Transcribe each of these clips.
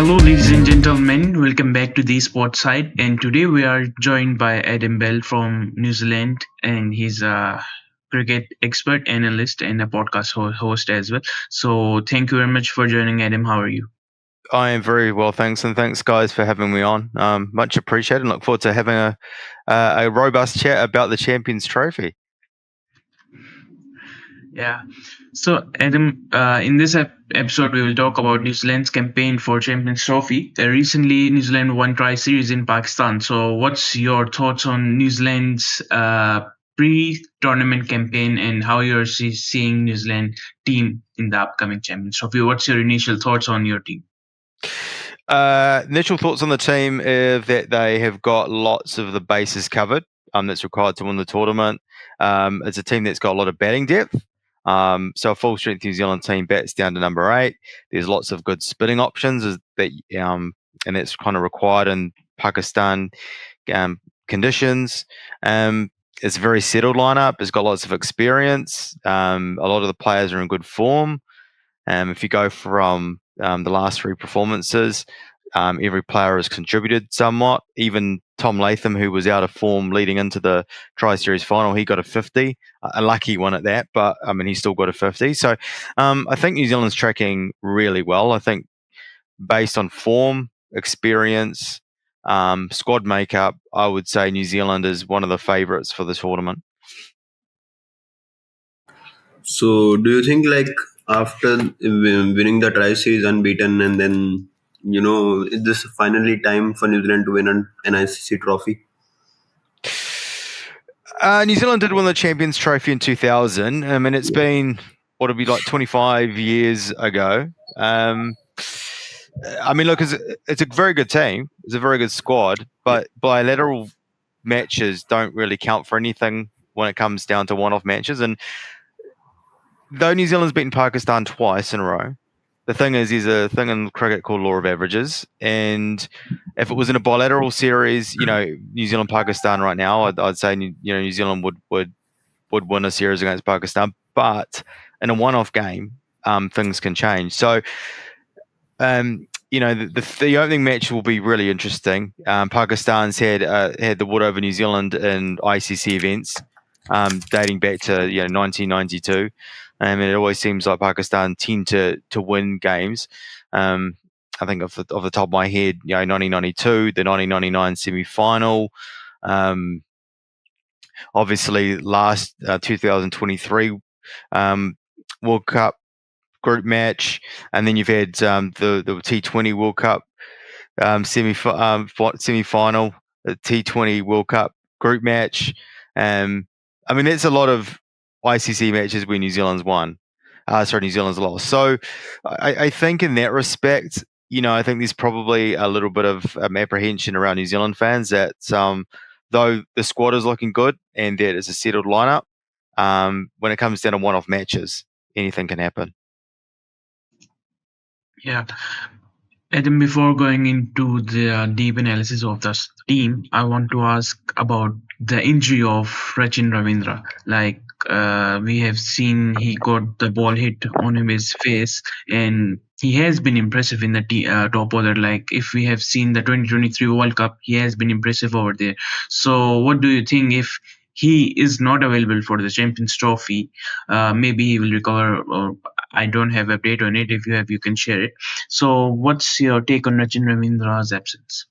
Hello, ladies and gentlemen. Welcome back to the Sport Side. And today we are joined by Adam Bell from New Zealand, and he's a cricket expert, analyst, and a podcast host as well. So, thank you very much for joining, Adam. How are you? I am very well, thanks, and thanks, guys, for having me on. Much appreciated, and look forward to having a robust chat about the Champions Trophy. Yeah. So, Adam, in this episode, we will talk about New Zealand's campaign for Champions Trophy. Recently, New Zealand won tri-series in Pakistan. So, what's your thoughts on New Zealand's pre-tournament campaign and how you're seeing New Zealand team in the upcoming Champions Trophy? What's your initial thoughts on your team? Initial thoughts on the team is that they have got lots of the bases covered that's required to win the tournament. It's a team that's got a lot of batting depth. So a full strength New Zealand team bats down to number 8. There's lots of good spinning options and that's kind of required in Pakistan conditions. It's a very settled lineup. It's got lots of experience. A lot of the players are in good form. If you go from the last 3 performances, every player has contributed somewhat. Even Tom Latham, who was out of form leading into the Tri-Series final, he got a 50. A lucky one at that, but I mean, he still got a 50. So I think New Zealand's tracking really well. I think based on form, experience, squad makeup, I would say New Zealand is one of the favourites for the tournament. So, do you think like after winning the Tri Series unbeaten, and then is this finally time for New Zealand to win an ICC trophy? New Zealand did win the Champions Trophy in 2000. I mean, it's been what would be like 25 years ago. I mean, look, it's a very good team. It's a very good squad, but bilateral matches don't really count for anything when it comes down to one-off matches. And though New Zealand's beaten Pakistan twice in a row, the thing is, there's a thing in cricket called law of averages, and if it was in a bilateral series, New Zealand Pakistan right now, I'd say New Zealand would win a series against Pakistan, but in a one-off game, things can change. So, the opening match will be really interesting. Pakistan's had the wood over New Zealand in ICC events, dating back to 1992. And it always seems like Pakistan tend to win games. I think off the top of my head, 1992, the 1999 semi-final, obviously last 2023 World Cup group match, and then you've had the T20 World Cup semi-final, the T20 World Cup group match. I mean, that's a lot of ICC matches where New Zealand's won. New Zealand's lost. So I think in that respect, I think there's probably a little bit of apprehension around New Zealand fans that though the squad is looking good and that it's a settled lineup, when it comes down to one-off matches, anything can happen. Yeah. Adam, before going into the deep analysis of the team, I want to ask about the injury of Rachin Ravindra. Like we have seen, he got the ball hit on his face, and he has been impressive in the top order. Like if we have seen the 2023 World Cup, he has been impressive over there. So, what do you think if he is not available for the Champions Trophy? Maybe he will recover, or I don't have a update on it. If you have, you can share it. So, what's your take on Rachin Ravindra's absence?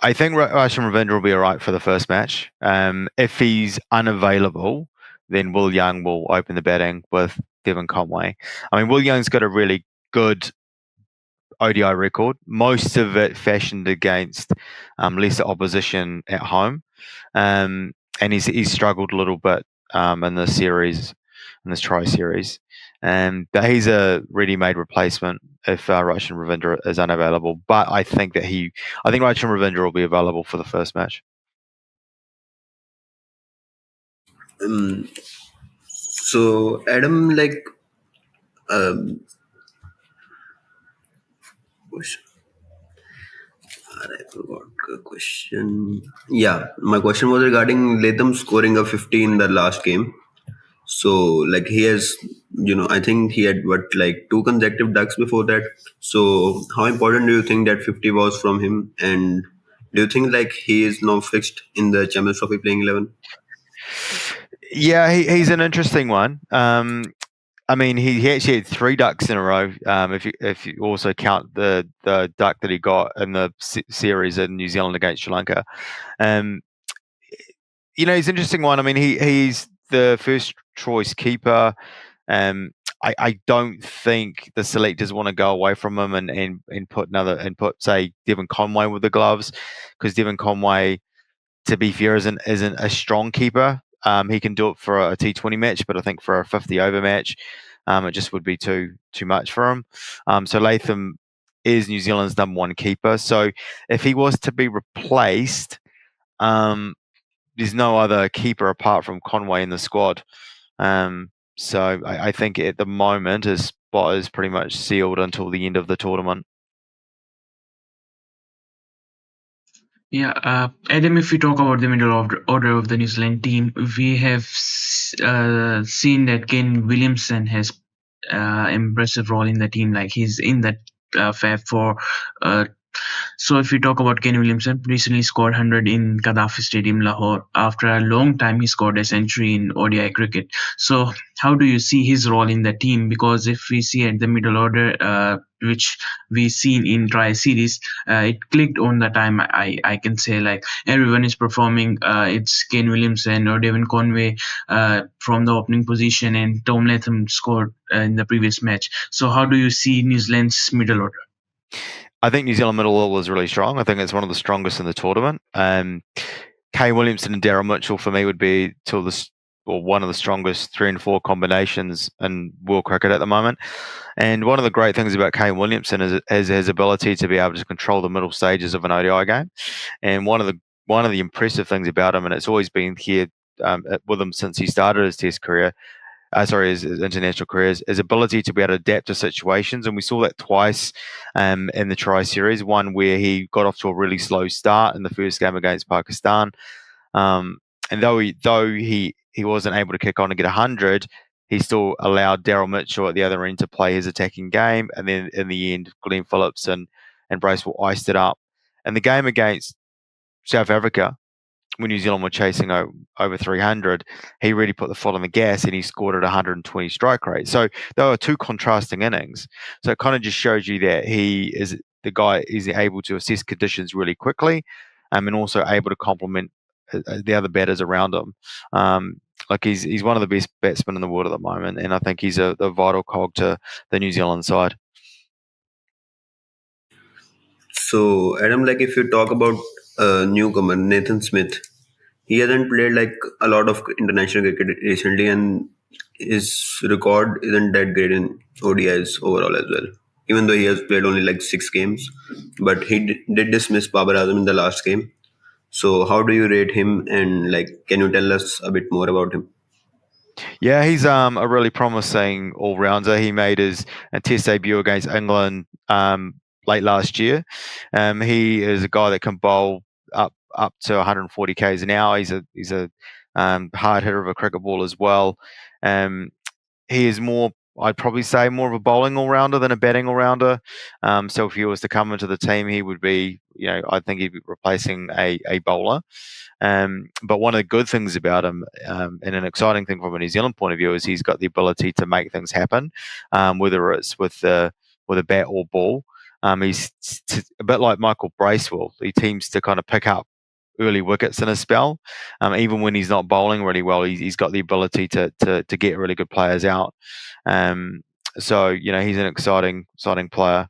I think Rachin Ravindra will be all right for the first match. If he's unavailable, then Will Young will open the batting with Devon Conway. I mean, Will Young's got a really good ODI record, most of it fashioned against lesser opposition at home. And he's struggled a little bit in this series, in this tri-series. But he's a ready-made replacement if Rachin Ravindra is unavailable. But I think Rachin Ravindra will be available for the first match. So, Adam, like, I forgot the question. Yeah, my question was regarding Latham scoring a 50 in the last game. So, like, he has I think he had like two consecutive ducks before that. So how important do you think that 50 was from him? And do you think like he is now fixed in the Champions Trophy playing 11? Yeah, he's an interesting one. I mean, he actually had three ducks in a row. If you also count the duck that he got in the series in New Zealand against Sri Lanka. Um, he's an interesting one. I mean, he's the first choice keeper. Um, I don't think the selectors want to go away from him and put say Devon Conway with the gloves, because Devon Conway, to be fair, isn't a strong keeper. He can do it for a T20 match, but I think for a 50 over match, it just would be too much for him. So Latham is New Zealand's number one keeper. So if he was to be replaced, um, there's no other keeper apart from Conway in the squad. So I think at the moment his spot is pretty much sealed until the end of the tournament. Yeah, Adam, if we talk about the middle of the order of the New Zealand team, we have seen that Kane Williamson has impressive role in the team. Like he's in that fab for uh, so if we talk about Kenny Williamson, recently scored 100 in Gaddafi Stadium, Lahore. After a long time, he scored a century in ODI cricket. So how do you see his role in the team? Because if we see at the middle order, which we seen in Tri Series, it clicked on the time. I can say like everyone is performing. It's Ken Williamson or Devon Conway from the opening position, and Tom Latham scored in the previous match. So how do you see New Zealand's middle order? I think New Zealand middle order is really strong. I think it's one of the strongest in the tournament. Kane Williamson and Daryl Mitchell for me would be one of the strongest 3 and 4 combinations in world cricket at the moment. And one of the great things about Kane Williamson is his ability to be able to control the middle stages of an ODI game. And one of the impressive things about him, and it's always been here with him since he started his Test career, his international career, his ability to be able to adapt to situations. And we saw that twice in the Tri Series. One where he got off to a really slow start in the first game against Pakistan, and though he wasn't able to kick on and get 100, he still allowed Daryl Mitchell at the other end to play his attacking game, and then in the end, Glenn Phillips and Bracewell iced it up. And the game against South Africa, when New Zealand were chasing over 300, he really put the foot on the gas and he scored at 120 strike rate. So they were two contrasting innings. So it kind of just shows you that the guy is able to assess conditions really quickly, and also able to complement the other batters around him. Like he's one of the best batsmen in the world at the moment, and I think he's a vital cog to the New Zealand side. So Adam, like if you talk about newcomer Nathan Smith, he hasn't played like a lot of international cricket recently, and his record isn't that great in ODIs overall as well. Even though he has played only like 6 games, but he did dismiss Babar Azam in the last game. So how do you rate him, and like can you tell us a bit more about him? Yeah, he's a really promising all rounder. He made his Test debut against England late last year. He is a guy that can bowl up to 140 k's an hour. He's a hard hitter of a cricket ball as well. Um, he is I'd probably say more of a bowling all rounder than a batting all rounder. So if he was to come into the team, he would be, I think he'd be replacing a bowler. But one of the good things about him, and an exciting thing from a New Zealand point of view, is he's got the ability to make things happen, whether it's with a bat or ball. He's a bit like Michael Bracewell. He teams to kind of pick up early wickets in a spell. Even when he's not bowling really well, he's got the ability to get really good players out. So he's an exciting player,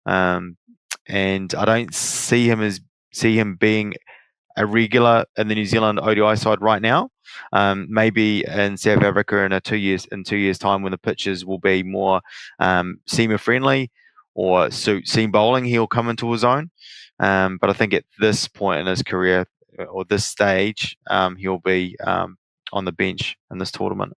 and I don't see him being a regular in the New Zealand ODI side right now. Maybe in South Africa in 2 years time, when the pitches will be more seamer friendly or suit seam bowling, he'll come into his own. But I think at this point in his career or this stage, he'll be on the bench in this tournament.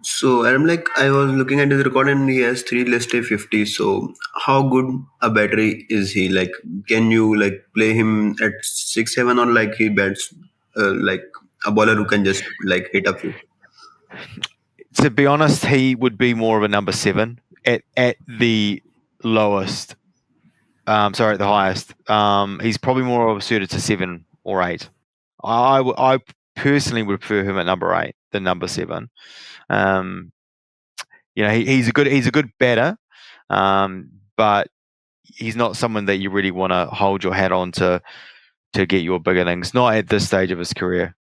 So Adam, like I was looking at his record and he has 3 list A 50. So how good a battery is he? Like, can you like play him at 6 7, or like he bats like a bowler who can just like hit a few? To be honest, he would be more of a number 7 at the lowest. Sorry, at the highest. He's probably more suited to 7 or 8. I personally would prefer him at number 8 than number 7. He's a good batter, but he's not someone that you really want to hold your hat on to get your big innings. Not at this stage of his career.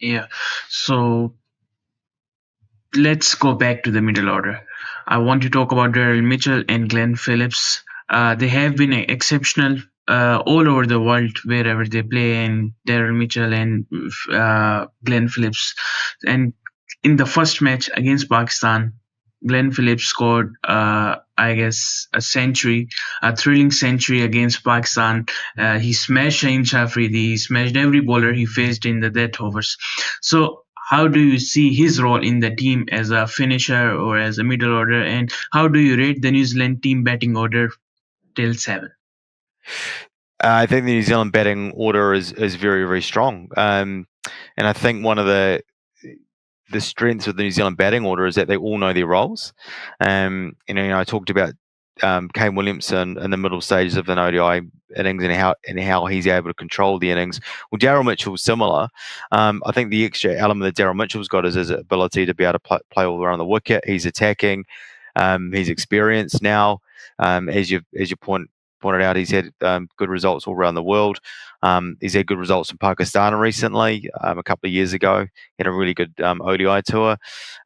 Yeah. So let's go back to the middle order. I want to talk about Daryl Mitchell and Glenn Phillips. They have been exceptional all over the world wherever they play, and Daryl Mitchell and Glenn Phillips. And in the first match against Pakistan, Glenn Phillips scored, I guess, a thrilling century against Pakistan. He smashed Shaheen Shafri, he smashed every bowler he faced in the death overs. So, how do you see his role in the team as a finisher or as a middle order, and how do you rate the New Zealand team batting order till 7? I think the New Zealand batting order is very, very strong. And I think one of the strengths of the New Zealand batting order is that they all know their roles. I talked about Kane Williamson in the middle stages of an ODI innings and how he's able to control the innings. Well, Daryl Mitchell's similar. I think the extra element that Daryl Mitchell's got is his ability to be able to play all around the wicket. He's attacking. He's experienced now. As you pointed out, he's had good results all around the world. He's had good results in Pakistan recently. A couple of years ago, he had a really good ODI tour.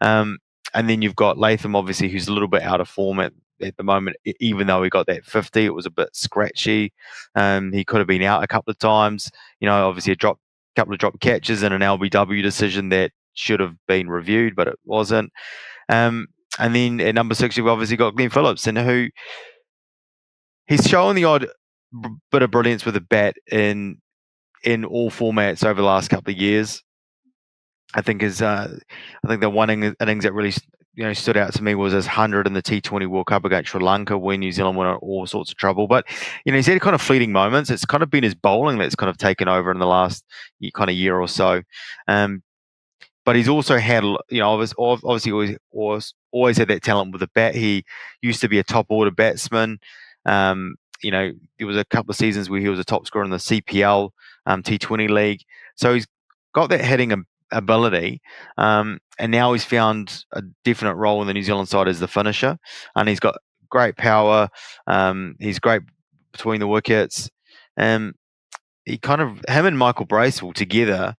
And then you've got Latham, obviously, who's a little bit out of form at the moment. Even though he got that 50, it was a bit scratchy. He could have been out a couple of times. Obviously a couple of drop catches and an LBW decision that should have been reviewed, but it wasn't. And then at number 6, you've obviously got Glenn Phillips, and who he's shown the odd bit of brilliance with a bat in all formats over the last couple of years. I think the one innings that really stood out to me was his 100 in the T20 World Cup against Sri Lanka, when New Zealand went in all sorts of trouble. But he's had kind of fleeting moments. It's kind of been his bowling that's kind of taken over in the last kind of year or so. But he's also had, obviously always had that talent with the bat. He used to be a top order batsman. There was a couple of seasons where he was a top scorer in the CPL T20 league. So he's got that hitting ability, and now he's found a definite role in the New Zealand side as the finisher, and he's got great power. He's great between the wickets. Him and Michael Bracewell together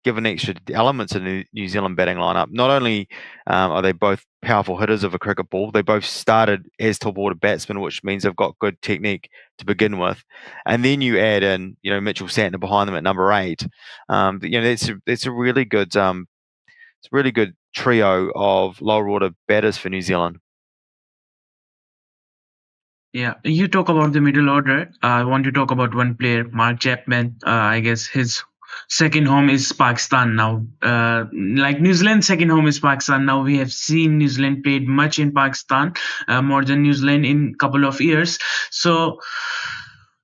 give an extra element to the New Zealand batting lineup. Not only are they both powerful hitters of a cricket ball, they both started as top order batsmen, which means they've got good technique to begin with. And then you add in, Mitchell Santner behind them at number 8. That's a really good, it's a really good trio of lower order batters for New Zealand. Yeah, you talk about the middle order. I want to talk about one player, Mark Chapman. I guess his second home is Pakistan now. Like New Zealand's second home is Pakistan now. We have seen New Zealand played much in Pakistan, more than New Zealand in a couple of years. So,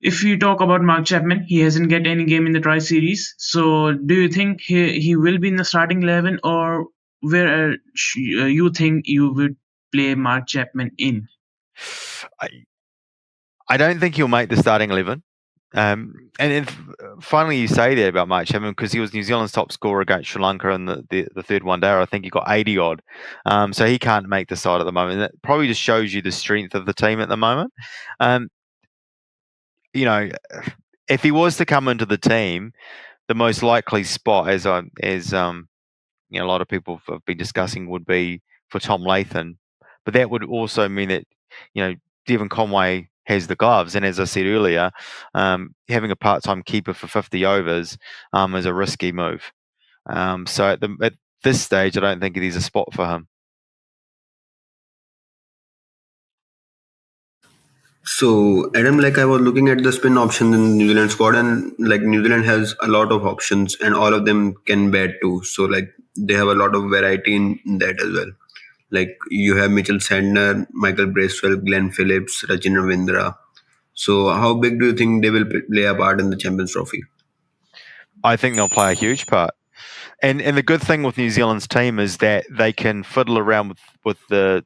if you talk about Mark Chapman, he hasn't get any game in the Tri Series. So, do you think he will be in the starting 11, or where you think you would play Mark Chapman in? I don't think he'll make the starting 11. Finally, you say that about Mark Chapman, because he was New Zealand's top scorer against Sri Lanka in the third one day. I think he got 80 odd. So he can't make the side at the moment. That probably just shows you the strength of the team at the moment. If he was to come into the team, the most likely spot, as a lot of people have been discussing, would be for Tom Latham. But that would also mean that Devon Conway has the gloves, and as I said earlier, having a part-time keeper for 50 overs is a risky move. So at this stage, I don't think there's a spot for him. So, Adam, I was looking at the spin options in New Zealand squad, and New Zealand has a lot of options, and all of them can bat too. So, they have a lot of variety in that as well. You have Mitchell Sandner, Michael Bracewell, Glenn Phillips, Rachin Ravindra. So, how big do you think they will play a part in the Champions Trophy? I think they'll play a huge part. And the good thing with New Zealand's team is that they can fiddle around with the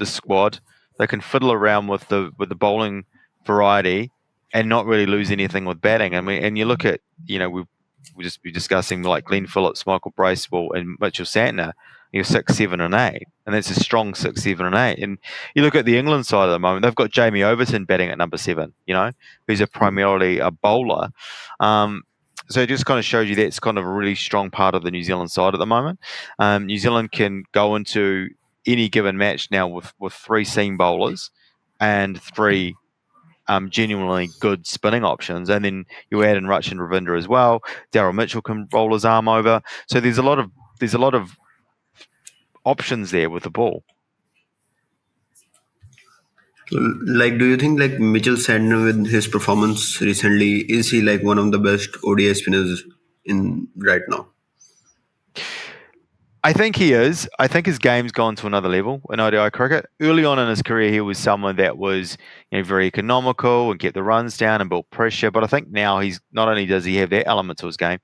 squad. They can fiddle around with the bowling variety and not really lose anything with batting. I mean, and you look at, we'll just be discussing like Glenn Phillips, Michael Bracewell, and Mitchell Santner. You're 6, 7, and 8, and that's a strong 6, 7, and 8. And you look at the England side at the moment; they've got Jamie Overton batting at number 7. Who's primarily a bowler. So it just kind of shows you that's kind of a really strong part of the New Zealand side at the moment. New Zealand can go into any given match now with 3 seam bowlers and 3 genuinely good spinning options, and then you add in Rachin Ravindra as well. Daryl Mitchell can roll his arm over. So there's a lot of options there with the ball. Like, do you think like Mitchell Santner with his performance recently, is he like one of the best ODI spinners in right now? I think he is. I think his game's gone to another level in ODI cricket. Early on in his career, he was someone that was very economical and kept the runs down and built pressure. But I think now he's not only does he have that element to his game,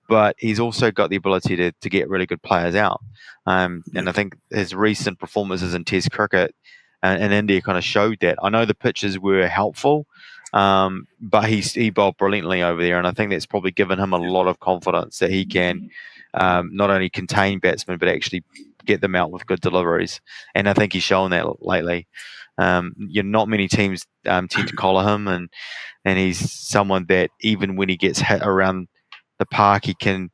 but he's also got the ability to get really good players out. And I think his recent performances in Test cricket in India kind of showed that. I know the pitches were helpful, but he bowled brilliantly over there, and I think that's probably given him a lot of confidence that he can not only contain batsmen but actually get them out with good deliveries. And I think he's shown that lately. Not many teams tend to collar him, and he's someone that even when he gets hit around the park, he can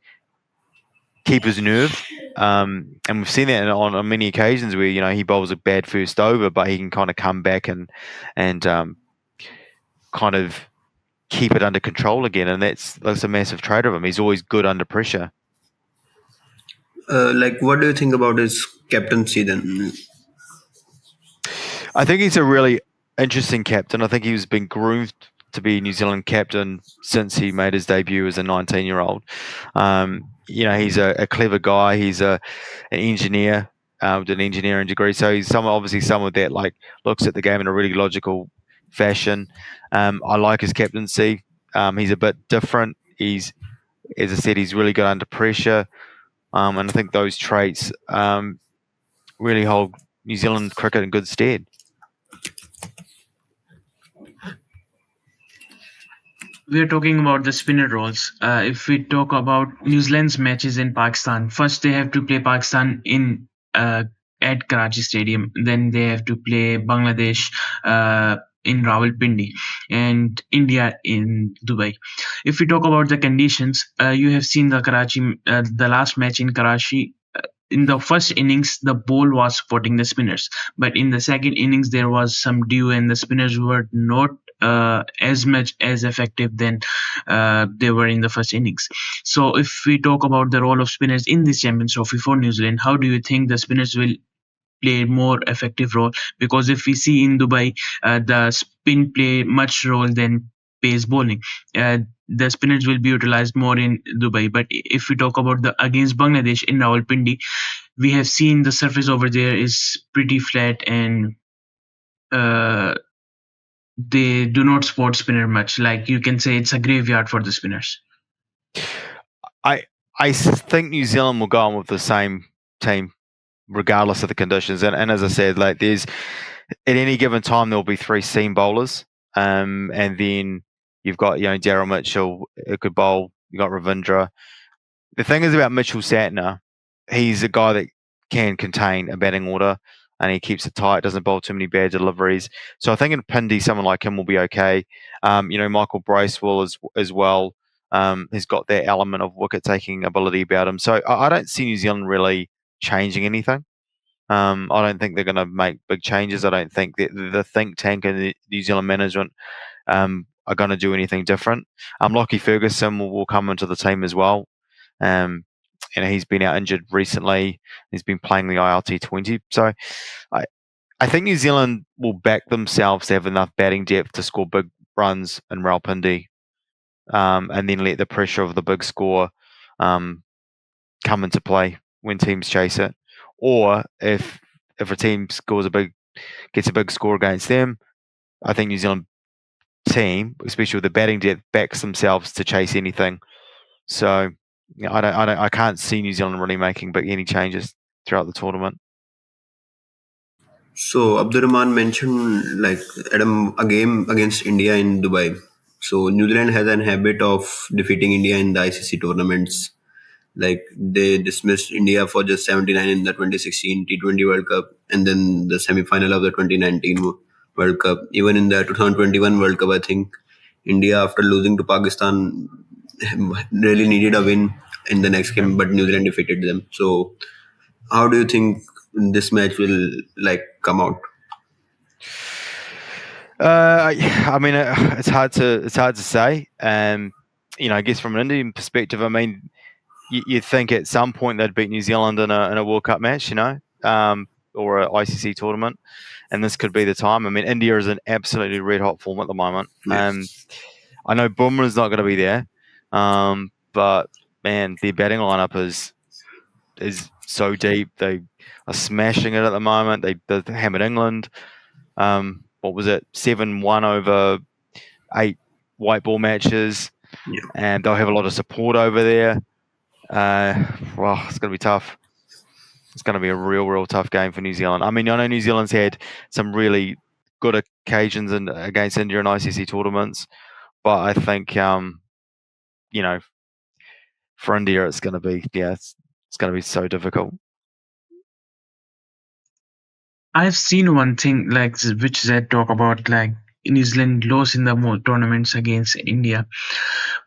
keep his nerve. And we've seen that on many occasions where he bowls a bad first over, but he can kind of come back and kind of keep it under control again, and that's a massive trait of him. He's always good under pressure. Like, what do you think about his captaincy then? I think he's a really interesting captain. I think he's been groomed to be New Zealand captain since he made his debut as a 19-year-old. He's a clever guy. He's an engineer with an engineering degree, so he's someone that like looks at the game in a really logical fashion. I like his captaincy. He's a bit different. As I said, he's really good under pressure. And I think those traits really hold New Zealand cricket in good stead. We're talking about the spinner roles. If we talk about New Zealand's matches in Pakistan, first they have to play Pakistan in at Karachi Stadium. Then they have to play Bangladesh in Rawalpindi and India in Dubai. If we talk about the conditions, you have seen the last match in Karachi. In the first innings, the ball was supporting the spinners, but in the second innings, there was some dew, and the spinners were not as much as effective than they were in the first innings. So, if we talk about the role of spinners in this Champions Trophy for New Zealand, how do you think the spinners will play more effective role? Because if we see in Dubai, the spin play much role than pace bowling. The spinners will be utilized more in Dubai. But if we talk about the against Bangladesh in Rawalpindi, we have seen the surface over there is pretty flat, and they do not support spinner much. Like you can say, it's a graveyard for the spinners. I think New Zealand will go on with the same team regardless of the conditions. And as I said, like there's at any given time there'll be 3 seam bowlers, and then you've got Daryl Mitchell who could bowl. You got Ravindra. The thing is about Mitchell Santner, he's a guy that can contain a batting order and he keeps it tight, doesn't bowl too many bad deliveries. So I think in Pindi, someone like him will be okay. Michael Bracewell as well has got that element of wicket taking ability about him. So I don't see New Zealand really changing anything. I don't think they're going to make big changes. I don't think that the think tank and the New Zealand management are going to do anything different. Lockie Ferguson will come into the team as well. He's been out injured recently. He's been playing the ILT20. So I think New Zealand will back themselves to have enough batting depth to score big runs in Rawalpindi, and then let the pressure of the big score come into play when teams chase it. Or if a team gets a big score against them, I think New Zealand team, especially with the batting depth, backs themselves to chase anything. So I can't see New Zealand really making any changes throughout the tournament. So Abdurrahman mentioned like Adam a game against India in Dubai. So New Zealand has an habit of defeating India in the ICC tournaments. Like they dismissed India for just 79 in the 2016 T20 World Cup and then the semi-final of the 2019 World Cup. Even in the 2021 World Cup, I think India, after losing to Pakistan, really needed a win in the next game, but New Zealand defeated them. So how do you think this match will like come out? I mean, it's hard to say. I guess from an Indian perspective, I mean, you'd think at some point they'd beat New Zealand in a World Cup match, or an ICC tournament, and this could be the time. I mean, India is in absolutely red hot form at the moment. Yes. I know Bumrah's not going to be there, but man, their batting lineup is so deep. They are smashing it at the moment. They hammered England. What was it? 7-1 over 8 white ball matches, Yeah. and they'll have a lot of support over there. Well, it's going to be tough. It's going to be a real tough game for New Zealand. I mean, I know New Zealand's had some really good occasions against India in ICC tournaments, but I think for India it's going to be it's going to be so difficult. I've seen one thing like which Zed talk about like New Zealand lost in the tournaments against India,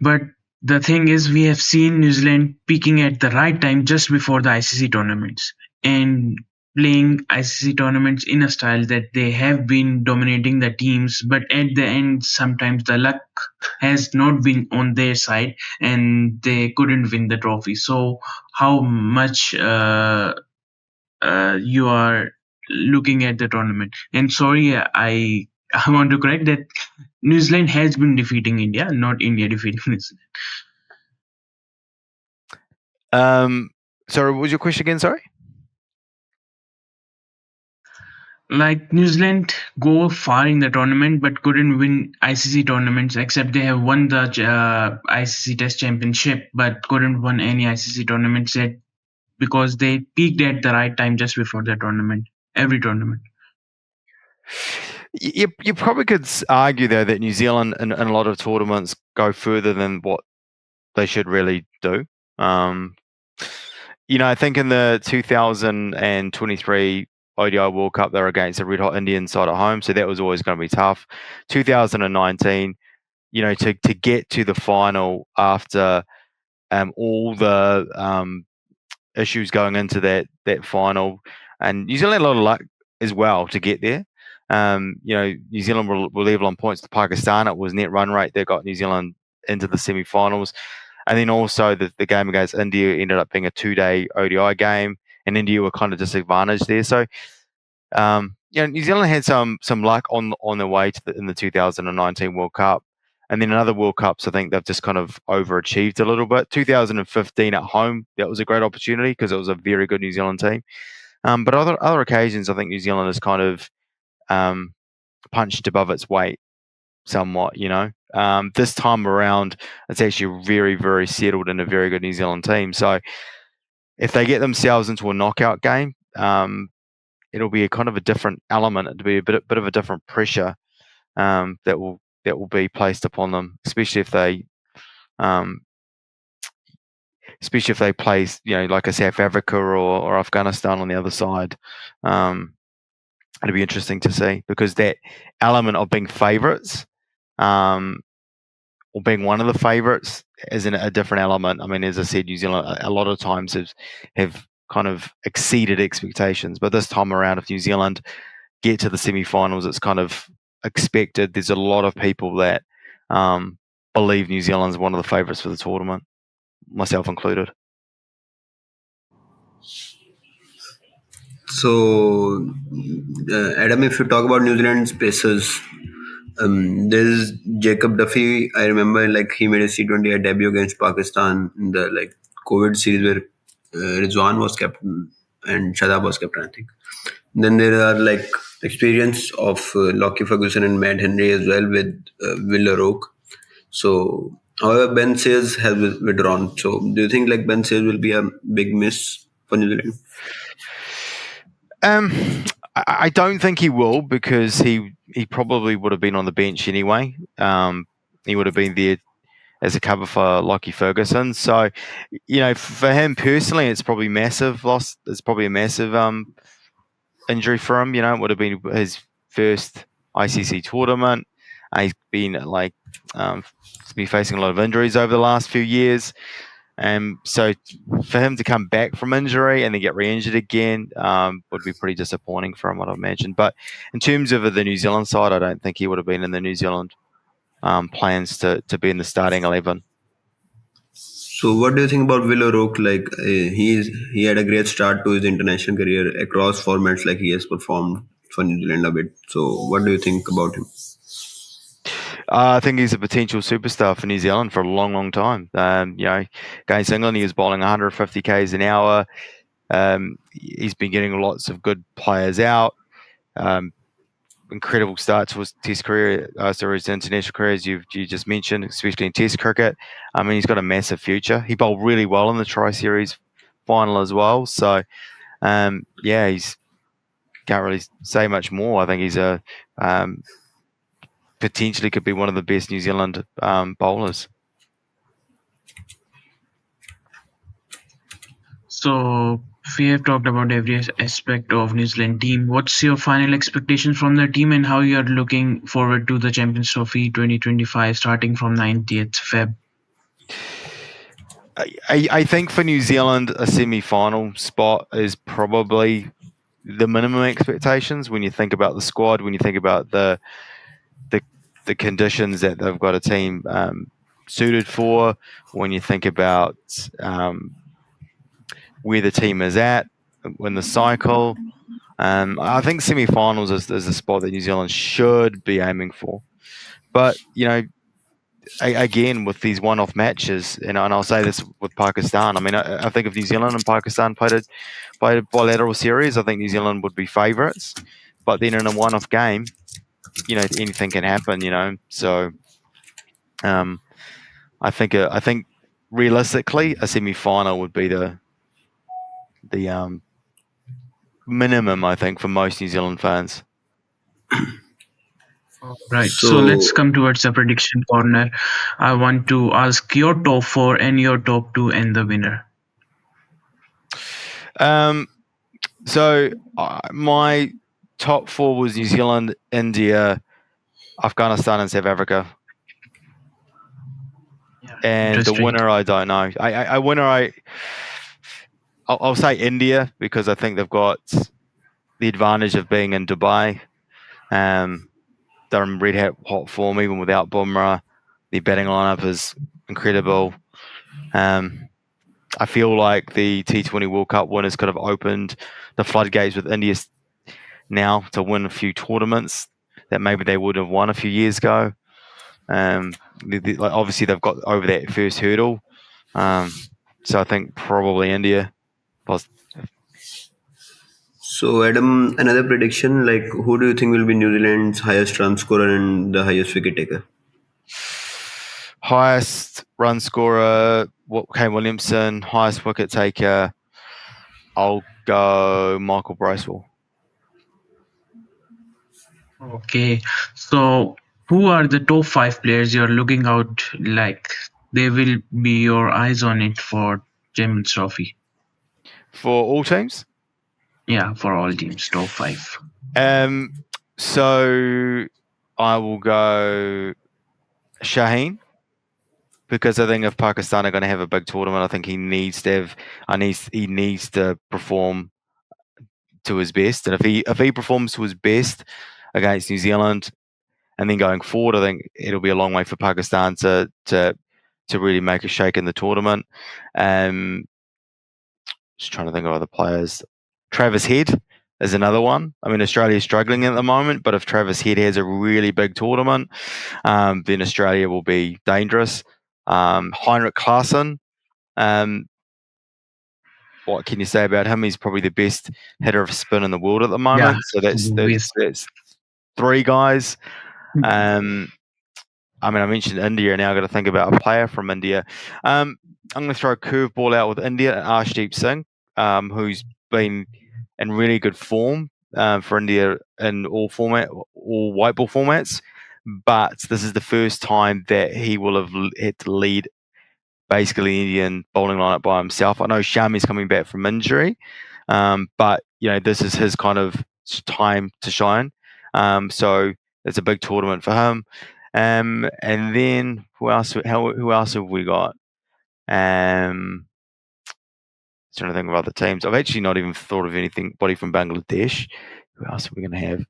but the thing is we have seen New Zealand peaking at the right time just before the ICC tournaments and playing ICC tournaments in a style that they have been dominating the teams, but at the end sometimes the luck has not been on their side and they couldn't win the trophy. So how much you are looking at the tournament. And sorry, I want to correct that New Zealand has been defeating India, not India defeating New Zealand. Sorry, what was your question again? Sorry. Like New Zealand go far in the tournament but couldn't win ICC tournaments except they have won the ICC Test Championship but couldn't win any ICC tournaments yet because they peaked at the right time just before the tournament. Every tournament. You probably could argue though that New Zealand in a lot of tournaments go further than what they should really do. I think in the 2023 ODI World Cup they were against the red hot Indian side at home, so that was always going to be tough. 2019, to get to the final after all the issues going into that final, and New Zealand had a lot of luck as well to get there. New Zealand were level on points to Pakistan. It was net run rate that got New Zealand into the semi-finals. And then also the game against India ended up being a 2-day ODI game, and India were kind of disadvantaged there. So, New Zealand had some luck on their way to in the 2019 World Cup. And then in other World Cups, I think they've just kind of overachieved a little bit. 2015 at home, that was a great opportunity because it was a very good New Zealand team. But other occasions, I think New Zealand has kind of punched above its weight somewhat. This time around, it's actually very, very settled and a very good New Zealand team. So if they get themselves into a knockout game, it'll be a kind of a different element. It'll be a bit of a different pressure that will be placed upon them, especially if they play, like a South Africa or Afghanistan on the other side. It'll be interesting to see because that element of being favourites, or being one of the favourites, is a different element. I mean, as I said, New Zealand a lot of times have kind of exceeded expectations, but this time around, if New Zealand get to the semi-finals, it's kind of expected. There's a lot of people that believe New Zealand's one of the favourites for the tournament, myself included. So, Adam, if you talk about New Zealand's pacers, there's Jacob Duffy. I remember like he made a T20 debut against Pakistan in the like COVID series where Rizwan was captain and Shahbaz was captain, I think. Then there are like experience of Lockie Ferguson and Matt Henry as well with Will O'Rourke. So However, Ben Sayers has withdrawn. So, do you think like Ben Sayers will be a big miss for New Zealand? Um, I don't think he will because he probably would have been on the bench anyway. He would have been there as a cover for Lockie Ferguson. So, for him personally, it's probably massive loss. It's probably a massive injury for him. It would have been his first ICC tournament. He's been been facing a lot of injuries over the last few years. So for him to come back from injury and then get re-injured again would be pretty disappointing for him, I'd imagine. But in terms of the New Zealand side, I don't think he would have been in the New Zealand plans to be in the starting 11. So, what do you think about Will O'Rourke? Like, he had a great start to his international career across formats. Like, he has performed for New Zealand a bit. So, what do you think about him? I think he's a potential superstar for New Zealand for a long, long time. Against England, he was bowling 150 k's an hour. He's been getting lots of good players out. Incredible start to his Test career, his international career, as you just mentioned, especially in Test cricket. I mean, he's got a massive future. He bowled really well in the Tri-Series final as well. So, he's can't really say much more. I think he's a potentially could be one of the best New Zealand bowlers. So we have talked about every aspect of New Zealand team. What's your final expectations from the team and how you are looking forward to the Champions Trophy 2025 starting from 90th Feb? I think for New Zealand, a semi-final spot is probably the minimum expectations when you think about the squad, when you think about the conditions that they've got a team suited for, when you think about where the team is at in the cycle. I think semi-finals is a spot that New Zealand should be aiming for. But, again, with these one-off matches, and I'll say this with Pakistan, I mean, I think if New Zealand and Pakistan played a bilateral series, I think New Zealand would be favourites. But then in a one-off game, anything can happen, So, I think realistically, a semi-final would be the minimum, I think, for most New Zealand fans. Right. So let's come towards the prediction corner. I want to ask your top 4 and your top 2 and the winner. So my top 4 was New Zealand, India, Afghanistan, and South Africa. And the winner, I don't know. I'll say India because I think they've got the advantage of being in Dubai. They're in red hot form even without Bumrah. Their batting lineup is incredible. I feel like the T20 World Cup winners could have opened the floodgates with India now to win a few tournaments that maybe they would have won a few years ago. Obviously, they've got over that first hurdle. So I think probably India. So, Adam, another prediction, like who do you think will be New Zealand's highest run scorer and the highest wicket taker? Highest run scorer, Kane Williamson. Highest wicket taker, I'll go Michael Bracewell. Okay, so who are the top 5 players you're looking out like they will be your eyes on it for Champions Trophy? For all teams? Yeah, for all teams, top 5. So I will go Shaheen because I think if Pakistan are going to have a big tournament, I think he needs to perform to his best. And if he performs to his best against New Zealand, and then going forward, I think it'll be a long way for Pakistan to really make a shake in the tournament. Just trying to think of other players. Travis Head is another one. I mean, Australia's struggling at the moment, but if Travis Head has a really big tournament, then Australia will be dangerous. Heinrich Klaasen, what can you say about him? He's probably the best hitter of spin in the world at the moment. So that's 3 guys. I mean, I mentioned India, and now I've got to think about a player from India. I'm going to throw a curveball out with India and Arshdeep Singh, who's been in really good form for India in all white ball formats. But this is the first time that he will have had to lead basically the Indian bowling lineup by himself. I know Shami's coming back from injury, but this is his kind of time to shine. So it's a big tournament for him. And then who else? Who else have we got? Trying to think of other teams. I've actually not even thought of anybody from Bangladesh. Who else are we going to have?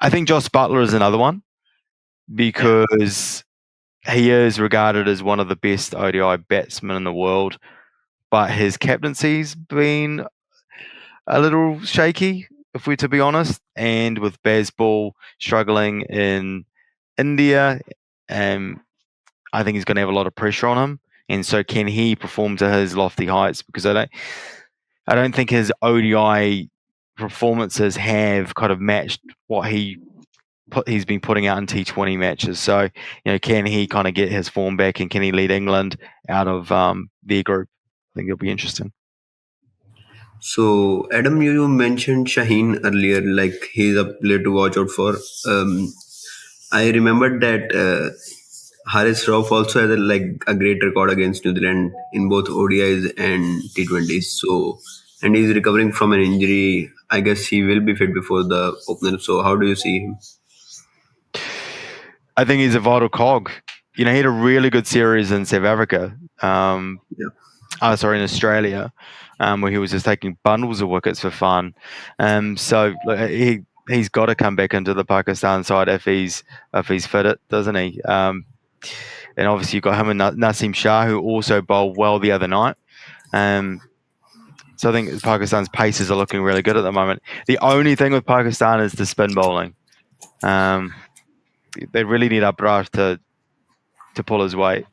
I think Josh Butler is another one because he is regarded as one of the best ODI batsmen in the world, but his captaincy's been a little shaky, if we're to be honest. And with Bazball struggling in India, I think he's going to have a lot of pressure on him. And so, can he perform to his lofty heights? Because I don't think his ODI performances have kind of matched what he's been putting out in T20 matches. So, can he kind of get his form back, and can he lead England out of their group? I think it'll be interesting. So, Adam, you mentioned Shaheen earlier, like he's a player to watch out for. I remembered that Haris Rauf also has a great record against New Zealand in both ODIs and T20s. So, and he's recovering from an injury. I guess he will be fit before the opener. So, how do you see him? I think he's a vital cog. He had a really good series in South Africa. In Australia, where he was just taking bundles of wickets for fun. So he's got to come back into the Pakistan side if he's fit, doesn't he? And obviously you've got him and Naseem Shah, who also bowled well the other night. So I think Pakistan's paces are looking really good at the moment. The only thing with Pakistan is the spin bowling. They really need Abrar to pull his weight.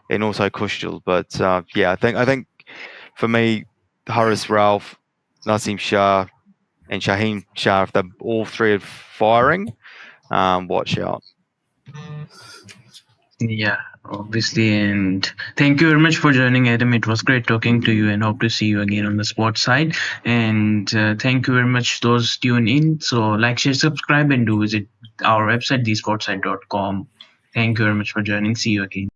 And also Kushal. But I think for me, Haris Rauf, Naseem Shah, and Shaheen Shah, if they're all three are firing, watch out. Yeah, obviously. And thank you very much for joining, Adam. It was great talking to you, and hope to see you again on the sports side. And thank you very much those tune in. So like, share, subscribe, and do visit our website, thesportside.com. Thank you very much for joining. See you again.